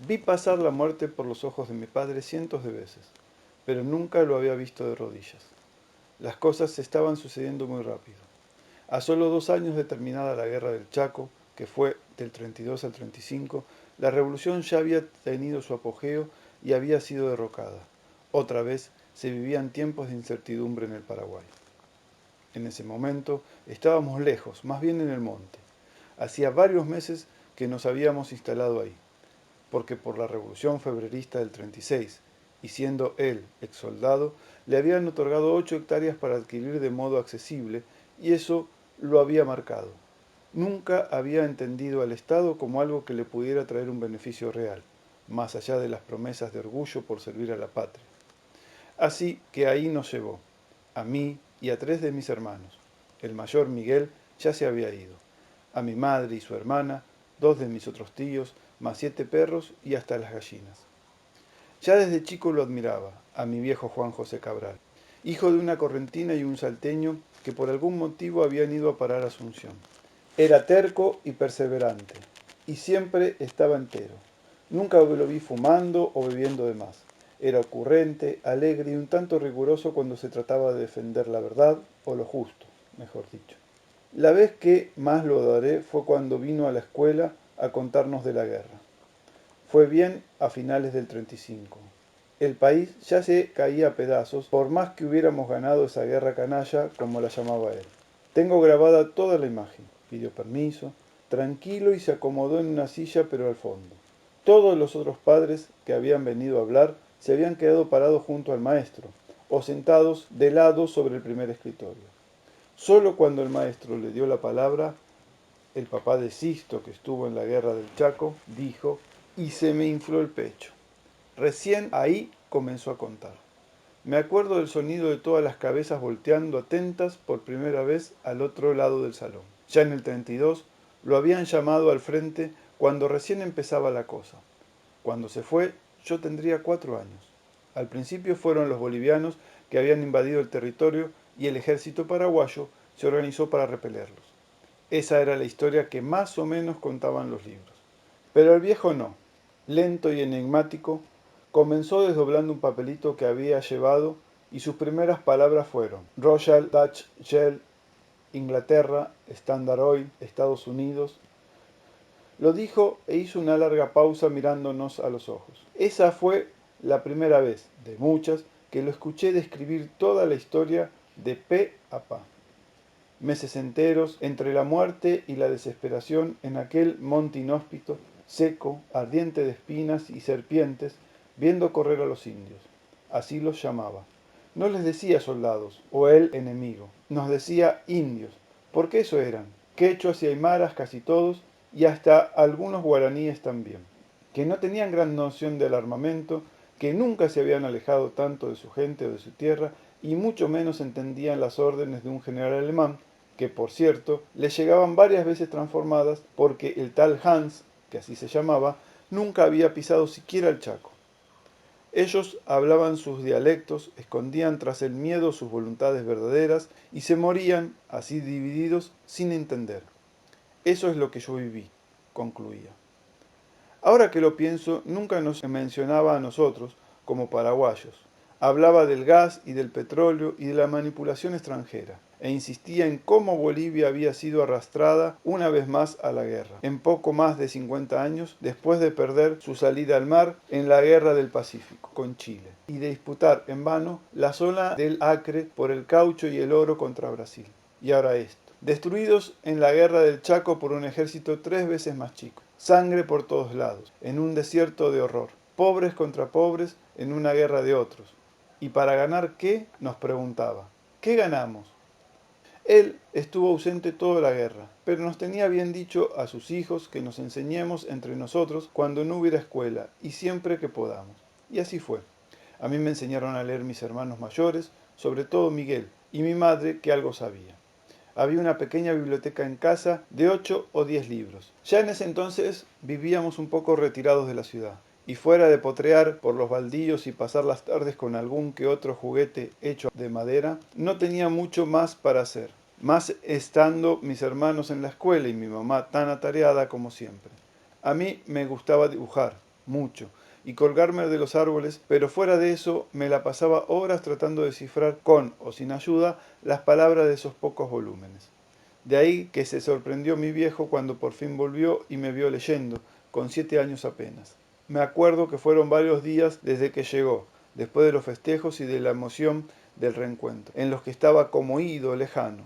Vi pasar la muerte por los ojos de mi padre cientos de veces, pero nunca lo había visto de rodillas. Las cosas estaban sucediendo muy rápido. A solo 2 años de terminada la guerra del Chaco, que fue del 32 al 35, la revolución ya había tenido su apogeo y había sido derrocada. Otra vez se vivían tiempos de incertidumbre en el Paraguay. En ese momento estábamos lejos, más bien en el monte. Hacía varios meses que nos habíamos instalado ahí, porque por la revolución febrerista del 36, y siendo él ex soldado, le habían otorgado 8 hectáreas para adquirir de modo accesible, y eso lo había marcado. Nunca había entendido al Estado como algo que le pudiera traer un beneficio real, más allá de las promesas de orgullo por servir a la patria. Así que ahí nos llevó, a mí y a 3 de mis hermanos. El mayor, Miguel, ya se había ido. A mi madre y su hermana, 2 de mis otros tíos, más 7 perros y hasta las gallinas. Ya desde chico lo admiraba, a mi viejo Juan José Cabral, hijo de una correntina y un salteño que por algún motivo habían ido a parar a Asunción. Era terco y perseverante, y siempre estaba entero. Nunca lo vi fumando o bebiendo de más. Era ocurrente, alegre y un tanto riguroso cuando se trataba de defender la verdad, o lo justo, mejor dicho. La vez que más lo adoré fue cuando vino a la escuela a contarnos de la guerra. Fue bien a finales del 35. El país ya se caía a pedazos, por más que hubiéramos ganado esa guerra canalla, como la llamaba él. Tengo grabada toda la imagen. Pidió permiso, tranquilo y se acomodó en una silla pero al fondo. Todos los otros padres que habían venido a hablar se habían quedado parados junto al maestro, o sentados de lado sobre el primer escritorio. Solo cuando el maestro le dio la palabra, el papá de Sisto, que estuvo en la guerra del Chaco, dijo, y se me infló el pecho. Recién ahí comenzó a contar. Me acuerdo del sonido de todas las cabezas volteando atentas por primera vez al otro lado del salón. Ya en el 32 lo habían llamado al frente cuando recién empezaba la cosa. Cuando se fue, yo tendría 4 años. Al principio fueron los bolivianos que habían invadido el territorio y el ejército paraguayo se organizó para repelerlos. Esa era la historia que más o menos contaban los libros. Pero el viejo no. Lento y enigmático, comenzó desdoblando un papelito que había llevado y sus primeras palabras fueron Royal Dutch Shell, Inglaterra, Standard Oil, Estados Unidos. Lo dijo e hizo una larga pausa mirándonos a los ojos. Esa fue la primera vez, de muchas, que lo escuché describir toda la historia de pe a pa. Meses enteros entre la muerte y la desesperación en aquel monte inhóspito, seco, ardiente de espinas y serpientes, viendo correr a los indios. Así los llamaba. No les decía soldados o el enemigo, nos decía indios, porque eso eran, quechuas y aymaras casi todos, y hasta algunos guaraníes también, que no tenían gran noción del armamento, que nunca se habían alejado tanto de su gente o de su tierra, y mucho menos entendían las órdenes de un general alemán, que por cierto les llegaban varias veces transformadas porque el tal Hans, que así se llamaba, nunca había pisado siquiera el Chaco. Ellos hablaban sus dialectos, escondían tras el miedo sus voluntades verdaderas y se morían, así divididos, sin entender. Eso es lo que yo viví, concluía. Ahora que lo pienso, nunca nos mencionaba a nosotros como paraguayos. Hablaba del gas y del petróleo y de la manipulación extranjera, e insistía en cómo Bolivia había sido arrastrada una vez más a la guerra, en poco más de 50 años después de perder su salida al mar en la guerra del Pacífico con Chile, y de disputar en vano la zona del Acre por el caucho y el oro contra Brasil. Y ahora esto. Destruidos en la guerra del Chaco por un ejército 3 veces más chico. Sangre por todos lados, en un desierto de horror. Pobres contra pobres en una guerra de otros. ¿Y para ganar qué? Nos preguntaba. ¿Qué ganamos? Él estuvo ausente toda la guerra, pero nos tenía bien dicho a sus hijos que nos enseñemos entre nosotros cuando no hubiera escuela y siempre que podamos. Y así fue. A mí me enseñaron a leer mis hermanos mayores, sobre todo Miguel, y mi madre que algo sabía. Había una pequeña biblioteca en casa de 8 o 10 libros. Ya en ese entonces vivíamos un poco retirados de la ciudad, y fuera de potrear por los baldíos y pasar las tardes con algún que otro juguete hecho de madera, no tenía mucho más para hacer, más estando mis hermanos en la escuela y mi mamá tan atareada como siempre. A mí me gustaba dibujar, mucho, y colgarme de los árboles, pero fuera de eso me la pasaba horas tratando de descifrar con o sin ayuda las palabras de esos pocos volúmenes. De ahí que se sorprendió mi viejo cuando por fin volvió y me vio leyendo, con 7 años apenas. Me acuerdo que fueron varios días desde que llegó, después de los festejos y de la emoción del reencuentro, en los que estaba como ido, lejano.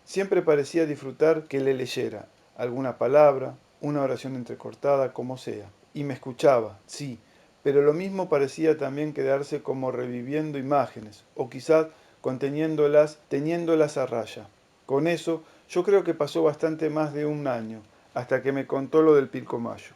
Siempre parecía disfrutar que le leyera alguna palabra, una oración entrecortada, como sea. Y me escuchaba, sí, pero lo mismo parecía también quedarse como reviviendo imágenes, o quizás conteniéndolas, teniéndolas a raya. Con eso, yo creo que pasó bastante más de un año, hasta que me contó lo del Pilcomayo.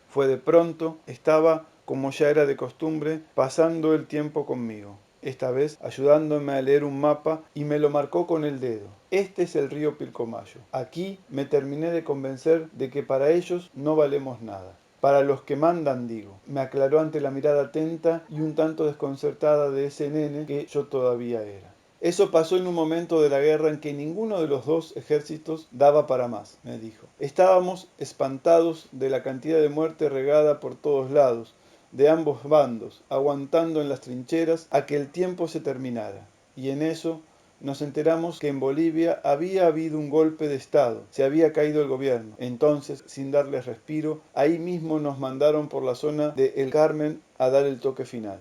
Fue de pronto, estaba, como ya era de costumbre, pasando el tiempo conmigo, esta vez ayudándome a leer un mapa y me lo marcó con el dedo. Este es el río Pilcomayo. Aquí me terminé de convencer de que para ellos no valemos nada. Para los que mandan, digo, me aclaró ante la mirada atenta y un tanto desconcertada de ese nene que yo todavía era. Eso pasó en un momento de la guerra en que ninguno de los dos ejércitos daba para más, me dijo. Estábamos espantados de la cantidad de muerte regada por todos lados, de ambos bandos, aguantando en las trincheras a que el tiempo se terminara. Y en eso nos enteramos que en Bolivia había habido un golpe de Estado, se había caído el gobierno. Entonces, sin darles respiro, ahí mismo nos mandaron por la zona de El Carmen a dar el toque final.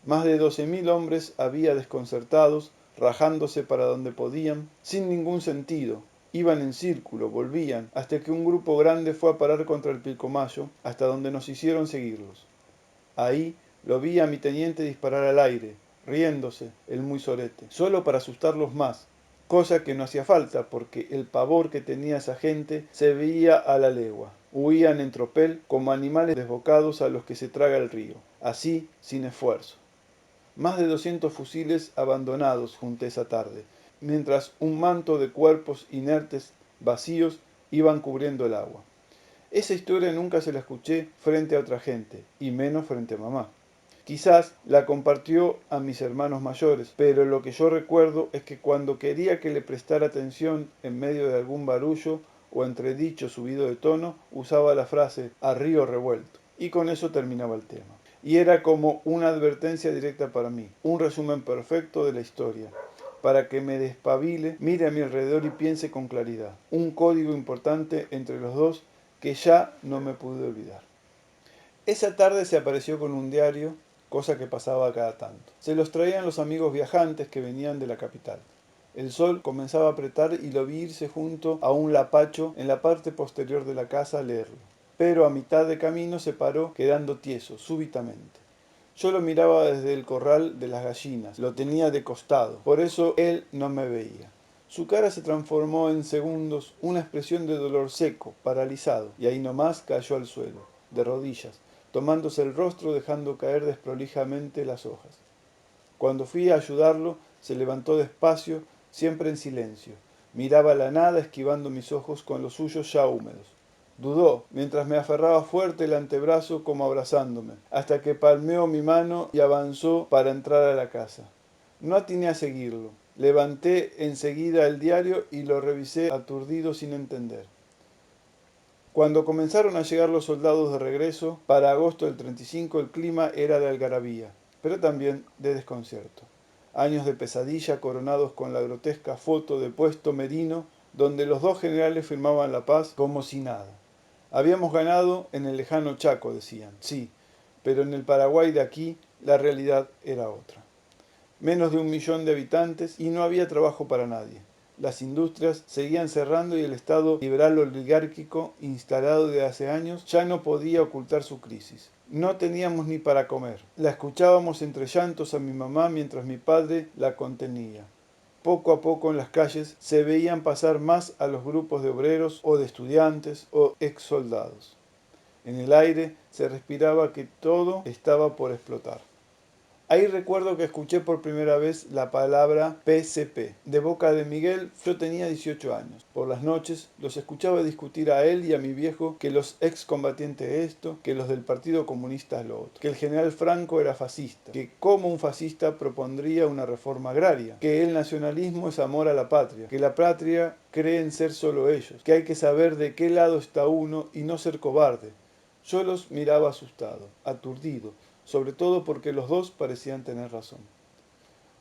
Más de 12.000 hombres había desconcertados, rajándose para donde podían, sin ningún sentido. Iban en círculo, volvían, hasta que un grupo grande fue a parar contra el Pilcomayo, hasta donde nos hicieron seguirlos. Ahí lo vi a mi teniente disparar al aire, riéndose, el muy sorete, solo para asustarlos más, cosa que no hacía falta, porque el pavor que tenía esa gente se veía a la legua. Huían en tropel como animales desbocados a los que se traga el río, así sin esfuerzo. Más de 200 fusiles abandonados junté esa tarde, mientras un manto de cuerpos inertes, vacíos, iban cubriendo el agua. Esa historia nunca se la escuché frente a otra gente, y menos frente a mamá. Quizás la compartió a mis hermanos mayores, pero lo que yo recuerdo es que cuando quería que le prestara atención en medio de algún barullo o entredicho subido de tono, usaba la frase a río revuelto, y con eso terminaba el tema. Y era como una advertencia directa para mí, un resumen perfecto de la historia, para que me despabile, mire a mi alrededor y piense con claridad. Un código importante entre los dos que ya no me pude olvidar. Esa tarde se apareció con un diario, cosa que pasaba cada tanto. Se los traían los amigos viajantes que venían de la capital. El sol comenzaba a apretar y lo vi irse junto a un lapacho en la parte posterior de la casa a leerlo. Pero a mitad de camino se paró, quedando tieso, súbitamente. Yo lo miraba desde el corral de las gallinas, lo tenía de costado, por eso él no me veía. Su cara se transformó en segundos, una expresión de dolor seco, paralizado, y ahí nomás cayó al suelo, de rodillas, tomándose el rostro dejando caer desprolijamente las hojas. Cuando fui a ayudarlo, se levantó despacio, siempre en silencio. Miraba la nada esquivando mis ojos con los suyos ya húmedos. Dudó, mientras me aferraba fuerte el antebrazo como abrazándome, hasta que palmeó mi mano y avanzó para entrar a la casa. No atiné a seguirlo. Levanté enseguida el diario y lo revisé aturdido sin entender. Cuando comenzaron a llegar los soldados de regreso, para agosto del 35 el clima era de algarabía, pero también de desconcierto. Años de pesadilla coronados con la grotesca foto de Puesto Merino, donde los dos generales firmaban la paz como si nada. Habíamos ganado en el lejano Chaco, decían, sí, pero en el Paraguay de aquí la realidad era otra. Menos de 1 millón de habitantes y no había trabajo para nadie. Las industrias seguían cerrando y el Estado liberal oligárquico, instalado de hace años, ya no podía ocultar su crisis. No teníamos ni para comer. La escuchábamos entre llantos a mi mamá mientras mi padre la contenía. Poco a poco en las calles se veían pasar más a los grupos de obreros o de estudiantes o ex soldados. En el aire se respiraba que todo estaba por explotar. Ahí recuerdo que escuché por primera vez la palabra PCP. De boca de Miguel yo tenía 18 años. Por las noches los escuchaba discutir a él y a mi viejo que los excombatientes esto, que los del Partido Comunista lo otro, que el general Franco era fascista, que como un fascista propondría una reforma agraria, que el nacionalismo es amor a la patria, que la patria cree en ser solo ellos, que hay que saber de qué lado está uno y no ser cobarde. Yo los miraba asustado, aturdido, sobre todo porque los dos parecían tener razón.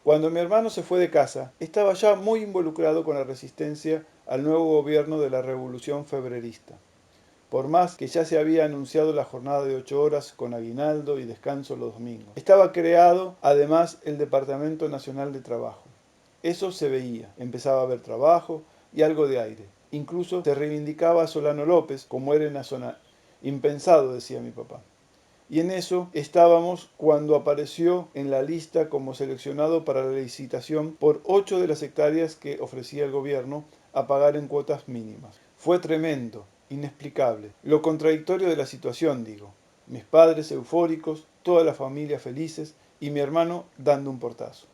Cuando mi hermano se fue de casa, estaba ya muy involucrado con la resistencia al nuevo gobierno de la Revolución Febrerista. Por más que ya se había anunciado la jornada de 8 horas con aguinaldo y descanso los domingos. Estaba creado, además, el Departamento Nacional de Trabajo. Eso se veía, empezaba a haber trabajo y algo de aire. Incluso se reivindicaba a Solano López como héroe nacional. Impensado, decía mi papá. Y en eso estábamos cuando apareció en la lista como seleccionado para la licitación por 8 de las hectáreas que ofrecía el gobierno a pagar en cuotas mínimas. Fue tremendo, inexplicable, lo contradictorio de la situación, digo. Mis padres eufóricos, toda la familia felices y mi hermano dando un portazo.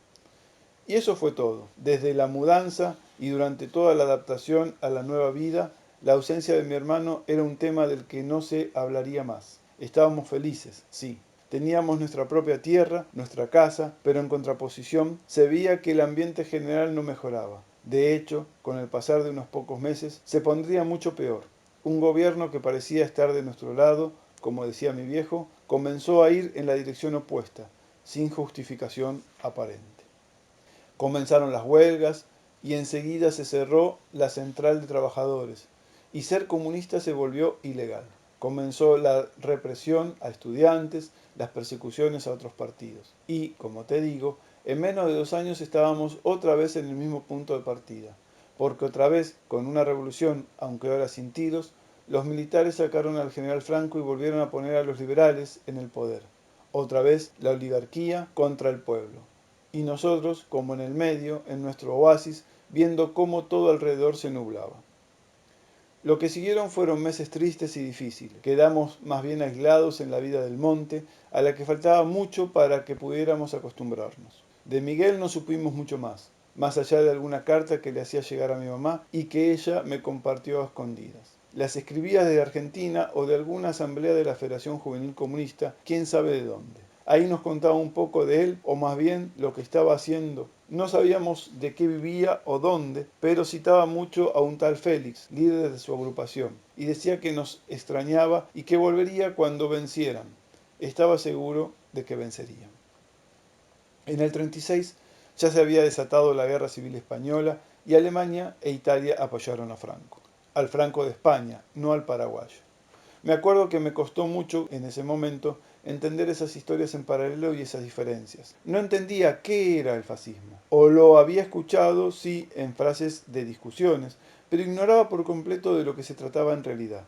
Y eso fue todo. Desde la mudanza y durante toda la adaptación a la nueva vida, la ausencia de mi hermano era un tema del que no se hablaría más. Estábamos felices, sí. Teníamos nuestra propia tierra, nuestra casa, pero en contraposición se veía que el ambiente general no mejoraba. De hecho, con el pasar de unos pocos meses, se pondría mucho peor. Un gobierno que parecía estar de nuestro lado, como decía mi viejo, comenzó a ir en la dirección opuesta, sin justificación aparente. Comenzaron las huelgas y enseguida se cerró la central de trabajadores y ser comunista se volvió ilegal. Comenzó la represión a estudiantes, las persecuciones a otros partidos. Y, como te digo, en menos de 2 años estábamos otra vez en el mismo punto de partida. Porque otra vez, con una revolución, aunque ahora sin tiros, los militares sacaron al general Franco y volvieron a poner a los liberales en el poder. Otra vez la oligarquía contra el pueblo. Y nosotros, como en el medio, en nuestro oasis, viendo cómo todo alrededor se nublaba. Lo que siguieron fueron meses tristes y difíciles. Quedamos más bien aislados en la vida del monte, a la que faltaba mucho para que pudiéramos acostumbrarnos. De Miguel no supimos mucho más allá de alguna carta que le hacía llegar a mi mamá y que ella me compartió a escondidas. Las escribía desde Argentina o de alguna asamblea de la Federación Juvenil Comunista, quién sabe de dónde. Ahí nos contaba un poco de él, o más bien lo que estaba haciendo. No sabíamos de qué vivía o dónde, pero citaba mucho a un tal Félix, líder de su agrupación, y decía que nos extrañaba y que volvería cuando vencieran. Estaba seguro de que vencerían. En el 36 ya se había desatado la Guerra Civil Española y Alemania e Italia apoyaron a Franco. Al Franco de España, no al paraguayo. Me acuerdo que me costó mucho en ese momento entender esas historias en paralelo y esas diferencias. No entendía qué era el fascismo. O lo había escuchado, sí, en frases de discusiones, pero ignoraba por completo de lo que se trataba en realidad.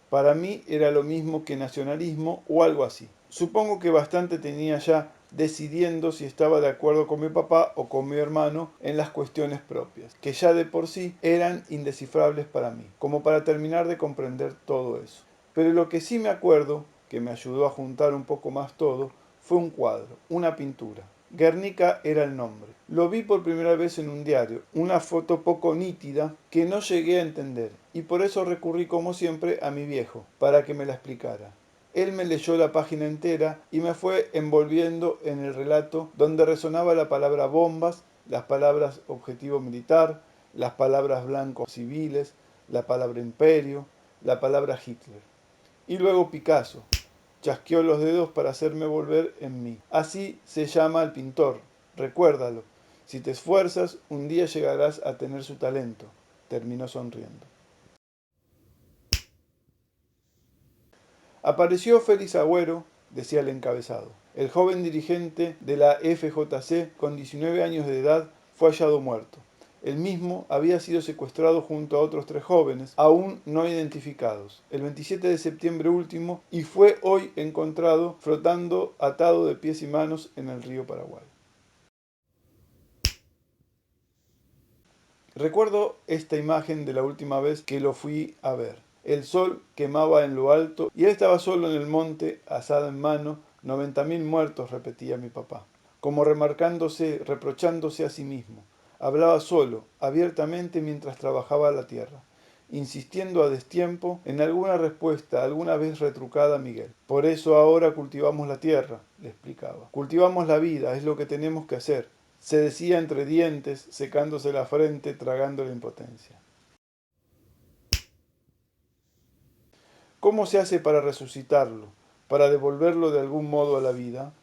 Para mí era lo mismo que nacionalismo o algo así. Supongo que bastante tenía ya decidiendo si estaba de acuerdo con mi papá o con mi hermano en las cuestiones propias, que ya de por sí eran indescifrables para mí, como para terminar de comprender todo eso. Pero lo que sí me acuerdo, que me ayudó a juntar un poco más todo, fue un cuadro, una pintura. Guernica era el nombre. Lo vi por primera vez en un diario, una foto poco nítida que no llegué a entender, y por eso recurrí como siempre a mi viejo, para que me la explicara. Él me leyó la página entera y me fue envolviendo en el relato donde resonaba la palabra bombas, las palabras objetivo militar, las palabras blancos civiles, la palabra imperio, la palabra Hitler. Y luego Picasso. Chasqueó los dedos para hacerme volver en mí. Así se llama al pintor. Recuérdalo. Si te esfuerzas, un día llegarás a tener su talento. Terminó sonriendo. Apareció Félix Agüero, decía el encabezado. El joven dirigente de la FJC, con 19 años de edad, fue hallado muerto. El mismo había sido secuestrado junto a otros 3 jóvenes, aún no identificados, el 27 de septiembre último, y fue hoy encontrado flotando atado de pies y manos en el río Paraguay. Recuerdo esta imagen de la última vez que lo fui a ver. El sol quemaba en lo alto y él estaba solo en el monte, asada en mano, 90.000 muertos, repetía mi papá, como remarcándose, reprochándose a sí mismo. Hablaba solo, abiertamente mientras trabajaba la tierra, insistiendo a destiempo en alguna respuesta, alguna vez retrucada a Miguel. Por eso ahora cultivamos la tierra, le explicaba. Cultivamos la vida, es lo que tenemos que hacer. Se decía entre dientes, secándose la frente, tragando la impotencia. ¿Cómo se hace para resucitarlo, para devolverlo de algún modo a la vida?